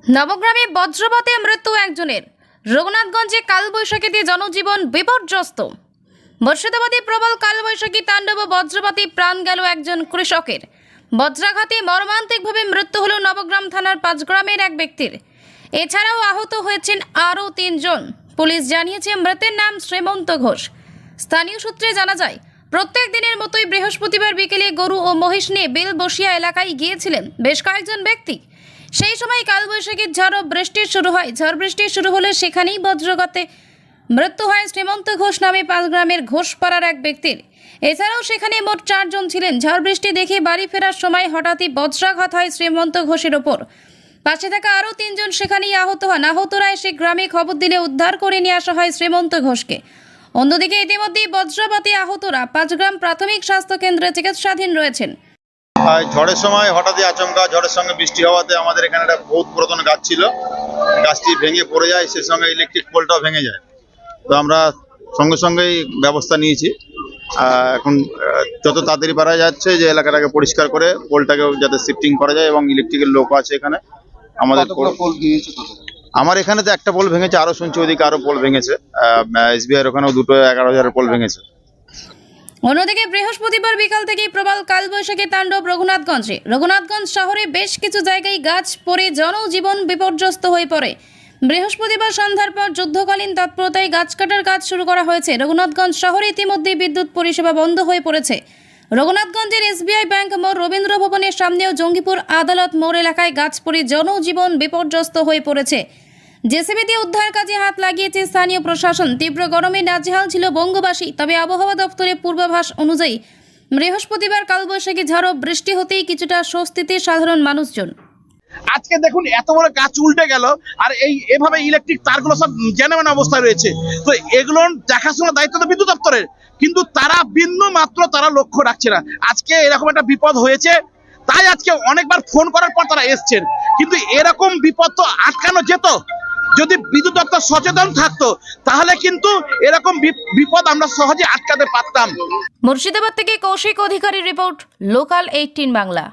নবগ্রামে বজ্রপাতে মৃত্যু একজনের। রঘুনাথগঞ্জে কালবৈশাখীতে জনজীবন বিপর্যস্ত। মুর্শিদাবাদে প্রবল কালবৈশাখী তাণ্ডব বজ্রপাতে প্রাণ গেল একজন কৃষকের। বজ্রাঘাতে মর্মান্তিকভাবে মৃত্যু হল নবগ্রাম থানার 5 গ্রামের এক ব্যক্তির। এছাড়াও আহত হয়েছেন আরও 3 জন। পুলিশ জানিয়েছে মৃতের নাম শ্রীমন্ত ঘোষ। স্থানীয় সূত্রে জানা যায়, প্রত্যেক দিনের মতোই বৃহস্পতিবার বিকেলে গরু ও মহিষ নিয়ে বেলবসিয়া এলাকায় গিয়েছিলেন বেশ কয়েকজন ব্যক্তি। সেই সময় কালবৈশাখীর ঝড় বৃষ্টি শুরু হয়। ঝড় বৃষ্টি শুরু হলে সেখানেই বজ্রঘাতে মৃত্যু হয় শ্রীমন্ত ঘোষ নামে 5 গ্রামের ঘোষপাড়ার এক ব্যক্তির। এছাড়াও সেখানে মোট 4 জন ছিলেন। ঝড় বৃষ্টি দেখে বাড়ি ফেরার সময় হঠাৎই বজ্রাঘাত হয় শ্রীমন্ত ঘোষের ওপর। পাশে থাকা আরও 3 জন সেখানেই আহত হন। আহতরা এসে গ্রামে খবর দিলে উদ্ধার করে নিয়ে আসা হয় শ্রীমন্ত ঘোষকে। অন্যদিকে ইতিমধ্যেই বজ্রপাতে আহতরা 5 গ্রাম প্রাথমিক স্বাস্থ্য কেন্দ্রে চিকিৎসাধীন রয়েছেন। ঝড়ের সময় হঠাৎই আচমকা ঝড়ের সঙ্গে বৃষ্টি হওয়াতে আমাদের এখানে একটা বহুত পুরাতন গাছ ছিল, গাছটি ভেঙে পড়ে যায়, সেই সঙ্গে ইলেকট্রিক পোলটাও ভেঙে যায়। তো আমরা সঙ্গে সঙ্গেই ব্যবস্থা নিয়েছি। এখন যত তাড়াতাড়ি পারা যাচ্ছে যে এলাকাটাকে পরিষ্কার করে পোলটাকেও যাতে শিফটিং করা যায়, এবং ইলেকট্রিকের লোক আছে এখানে আমাদের। আমার এখানে তো একটা পোল ভেঙেছে, আরো শুনছি ওদিকে আরো পোল ভেঙেছে। SBI ওখানেও দুটো 11,000 পোল ভেঙেছে। অন্যদিকে বৃহস্পতিবার বিকাল থেকেই প্রবল কালবৈশাখী তাণ্ডব রঘুনাথগঞ্জে। রঘুনাথগঞ্জ শহরে বেশ কিছু জায়গায় গাছ পড়ে জনজীবন বিপর্যস্ত হয়ে পড়ে। বৃহস্পতিবার সন্ধ্যার পর যুদ্ধকালীন তৎপরতায় গাছ কাটার কাজ শুরু করা হয়েছে। রঘুনাথগঞ্জ শহরে ইতিমধ্যেই বিদ্যুৎ পরিষেবা বন্ধ হয়ে পড়েছে। রঘুনাথগঞ্জের SBI ব্যাংক মোড়, রবীন্দ্র ভবনের সামনেও জঙ্গিপুর আদালত মোড় এলাকায় গাছ পড়ে জনজীবন বিপর্যস্ত হয়ে পড়েছে। জেসিবি দিয়ে উদ্ধার কাজে হাত লাগিয়েছে স্থানীয় প্রশাসন। তীব্র গরমে নাজেহাল ছিল বঙ্গবাসী। তবে আবহাওয়া দপ্তরের পূর্বাভাস অনুযায়ী বৃহস্পতিবার কালবৈশাখী ঝড় বৃষ্টি হতেই কিছুটা স্বস্তিতে সাধারণ মানুষজন। আজকে দেখুন এত বড় গাছ উল্টে গেল, আর এভাবে ইলেকট্রিক তারগুলো সব জেনামেন অবস্থায় রয়েছে। তো এগুলো দেখাশোনার দায়িত্ব তো বিদ্যুৎ দপ্তরের, কিন্তু তারা বিন্দু মাত্র তারা লক্ষ্য রাখছে না। আজকে এরকম একটা বিপদ হয়েছে, তাই আজকে অনেকবার ফোন করার পর তারা এসছেন, কিন্তু এরকম বিপদ তো আটকানো যেত যদি বিদ্যুৎ দপ্তর সচেতন থাকতো, তাহলে কিন্তু এরকম বিপদ আমরা সহজে আটকাতে পারতাম। মুর্শিদাবাদ থেকে কৌশিক অধিকারীর রিপোর্ট, লোকাল 18 বাংলা।